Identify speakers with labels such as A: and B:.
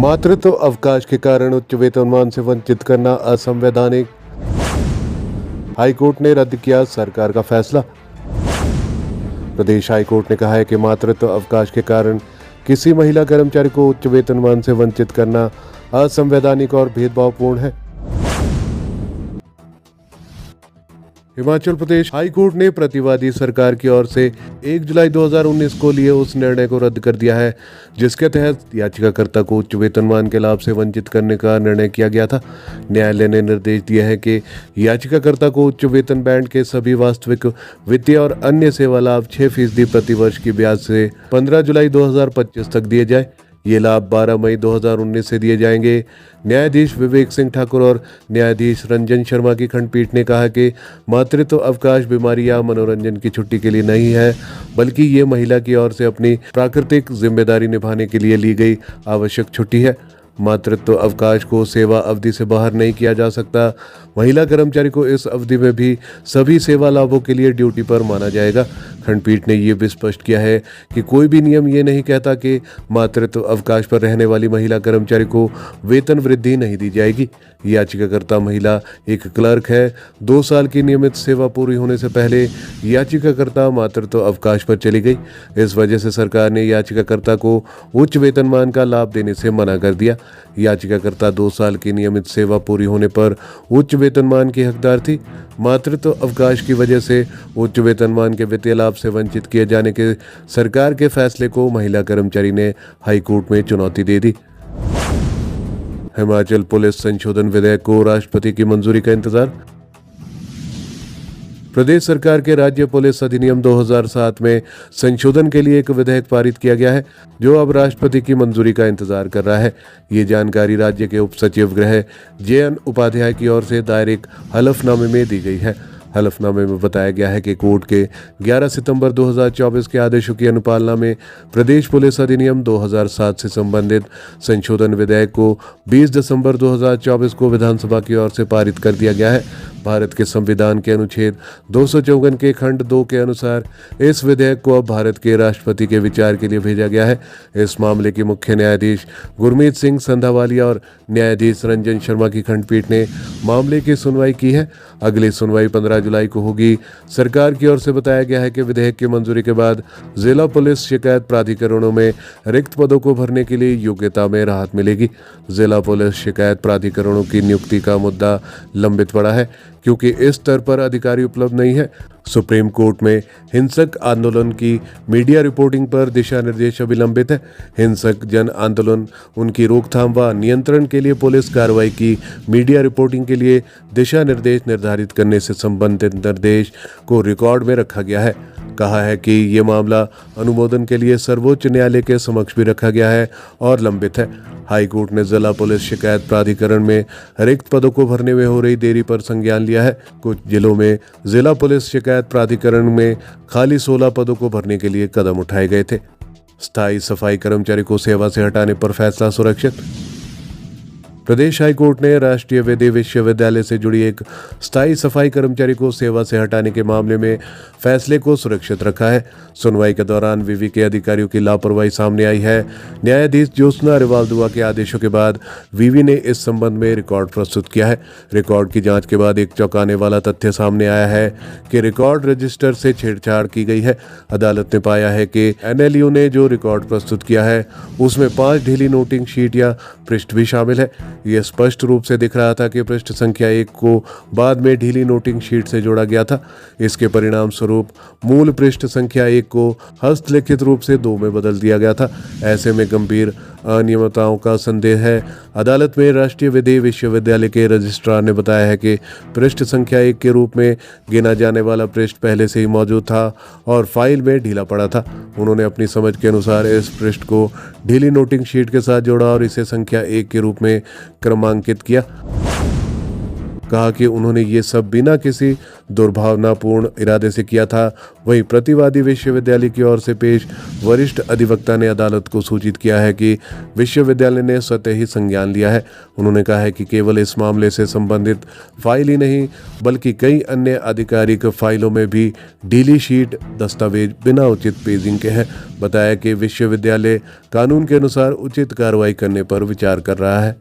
A: मातृत्व अवकाश के कारण उच्च वेतनमान से वंचित करना असंवैधानिक। हाईकोर्ट ने रद्द किया सरकार का फैसला। प्रदेश हाईकोर्ट ने कहा है कि मातृत्व अवकाश के कारण किसी महिला कर्मचारी को उच्च वेतनमान से वंचित करना असंवैधानिक और भेदभावपूर्ण है। हिमाचल प्रदेश हाईकोर्ट ने प्रतिवादी सरकार की ओर से 1 जुलाई 2019 को लिए उस निर्णय को रद्द कर दिया है जिसके तहत याचिकाकर्ता को उच्च वेतनमान के लाभ से वंचित करने का निर्णय किया गया था। न्यायालय ने निर्देश दिया है कि याचिकाकर्ता को उच्च वेतन बैंड के सभी वास्तविक वित्तीय और अन्य सेवा लाभ 6% प्रतिवर्ष की ब्याज से 15 जुलाई 2025 तक दिए जाए। ये लाभ 12 मई 2019 से दिए जाएंगे। न्यायाधीश विवेक सिंह ठाकुर और न्यायाधीश रंजन शर्मा की खंडपीठ ने कहा कि मातृत्व अवकाश बीमारी या मनोरंजन की छुट्टी के लिए नहीं है, बल्कि ये महिला की ओर से अपनी प्राकृतिक जिम्मेदारी निभाने के लिए ली गई आवश्यक छुट्टी है। मातृत्व अवकाश को सेवा अवधि से बाहर नहीं किया जा सकता। महिला कर्मचारी को इस अवधि में भी सभी सेवा लाभों के लिए ड्यूटी पर माना जाएगा। खंडपीठ ने यह भी स्पष्ट किया है कि कोई भी नियम ये नहीं कहता कि मातृत्व अवकाश पर रहने वाली महिला कर्मचारी को वेतन वृद्धि नहीं दी जाएगी। याचिकाकर्ता महिला एक क्लर्क है। 2 साल की नियमित सेवा पूरी होने से पहले याचिकाकर्ता मातृत्व अवकाश पर चली गई। इस वजह से सरकार ने याचिकाकर्ता को उच्च वेतनमान का लाभ देने से मना कर दिया। याचिकाकर्ता 2 साल की नियमित सेवा पूरी होने पर उच्च वेतनमान की हकदार थी। मातृत्व अवकाश की वजह से उच्च वेतनमान के वित्तीय लाभ से वंचित किए जाने के सरकार के फैसले को महिला कर्मचारी ने हाईकोर्ट में चुनौती दे दी। हिमाचल पुलिस संशोधन विधेयक को राष्ट्रपति की मंजूरी का इंतजार। प्रदेश सरकार के राज्य पुलिस अधिनियम 2007 में संशोधन के लिए एक विधेयक पारित किया गया है जो अब राष्ट्रपति की मंजूरी का इंतजार कर रहा है। ये जानकारी राज्य के उप सचिव गृह JN उपाध्याय की ओर से दायर एक हलफनामे में दी गई है। हलफनामे में बताया गया है कि कोर्ट के 11 सितंबर 2024 के आदेशों की अनुपालना में प्रदेश पुलिस अधिनियम 2007 से संबंधित संशोधन विधेयक को 20 दिसंबर 2024 को विधानसभा की ओर से पारित कर दिया गया है। भारत के संविधान के अनुच्छेद 254 के खंड 2 के अनुसार इस विधेयक को अब भारत के राष्ट्रपति के विचार के लिए भेजा गया है। इस मामले के मुख्य न्यायाधीश गुरमीत सिंह संधावालिया और न्यायाधीश रंजन शर्मा की खंडपीठ ने मामले की सुनवाई की है। अगली सुनवाई 15 जुलाई को होगी। सरकार की ओर से बताया गया है कि विधेयक की मंजूरी के बाद जिला पुलिस शिकायत प्राधिकरणों में रिक्त पदों को भरने के लिए योग्यता में राहत मिलेगी। जिला पुलिस शिकायत प्राधिकरणों की नियुक्ति का मुद्दा लंबित पड़ा है क्योंकि इस स्तर पर अधिकारी उपलब्ध नहीं है। सुप्रीम कोर्ट में हिंसक आंदोलन की मीडिया रिपोर्टिंग पर दिशा निर्देश अभी लंबित है। हिंसक जन आंदोलन, उनकी रोकथाम व नियंत्रण के लिए पुलिस कार्रवाई की मीडिया रिपोर्टिंग के लिए दिशा निर्देश निर्धारित करने से संबंधित निर्देश को रिकॉर्ड में रखा गया है। कहा है कि ये मामला अनुमोदन के लिए सर्वोच्च न्यायालय के समक्ष भी रखा गया है और लंबित है। हाईकोर्ट ने जिला पुलिस शिकायत प्राधिकरण में रिक्त पदों को भरने में हो रही देरी पर संज्ञान लिया है। कुछ जिलों में जिला पुलिस शिकायत प्राधिकरण में खाली 16 पदों को भरने के लिए कदम उठाए गए थे। स्थायी सफाई कर्मचारी को सेवा से हटाने पर फैसला सुरक्षित। प्रदेश हाईकोर्ट ने राष्ट्रीय विधि विश्वविद्यालय से जुड़ी एक स्थायी सफाई कर्मचारी को सेवा से हटाने के मामले में फैसले को सुरक्षित रखा है। सुनवाई के दौरान विवि के अधिकारियों की लापरवाही सामने आई है। न्यायाधीश ज्योत्सना अग्रवाल दुआ के आदेशों के बाद विवि ने इस संबंध में रिकॉर्ड प्रस्तुत किया है। रिकॉर्ड की जांच के बाद एक चौंकाने वाला तथ्य सामने आया है कि रिकॉर्ड रजिस्टर से छेड़छाड़ की गई है। अदालत ने पाया है कि NLU ने जो रिकॉर्ड प्रस्तुत किया है उसमें 5 ढीली नोटिंग शीट या पृष्ठ भी शामिल है। यह स्पष्ट रूप से दिख रहा था कि पृष्ठ संख्या 1 को बाद में ढीली नोटिंग शीट से जोड़ा गया था। इसके परिणाम स्वरूप मूल पृष्ठ संख्या 1 को हस्तलिखित रूप से 2 में बदल दिया गया था। ऐसे में गंभीर अनियमितताओं का संदेह है। अदालत में राष्ट्रीय विधि विश्वविद्यालय के रजिस्ट्रार ने बताया है कि पृष्ठ संख्या 1 के रूप में गिना जाने वाला पृष्ठ पहले से ही मौजूद था और फाइल में ढीला पड़ा था। उन्होंने अपनी समझ के अनुसार इस पृष्ठ को ढीली नोटिंग शीट के साथ जोड़ा और इसे संख्या 1 के रूप में क्रमांकित किया। कहा कि उन्होंने ये सब बिना किसी दुर्भावनापूर्ण इरादे से किया था। वहीं प्रतिवादी विश्वविद्यालय की ओर से पेश वरिष्ठ अधिवक्ता ने अदालत को सूचित किया है कि विश्वविद्यालय ने स्वतः ही संज्ञान लिया है। उन्होंने कहा है कि केवल इस मामले से संबंधित फाइल ही नहीं बल्कि कई अन्य आधिकारिक फाइलों में भी ढीली शीट दस्तावेज बिना उचित पेजिंग के हैं। बताया कि विश्वविद्यालय कानून के अनुसार उचित कार्रवाई करने पर विचार कर रहा है।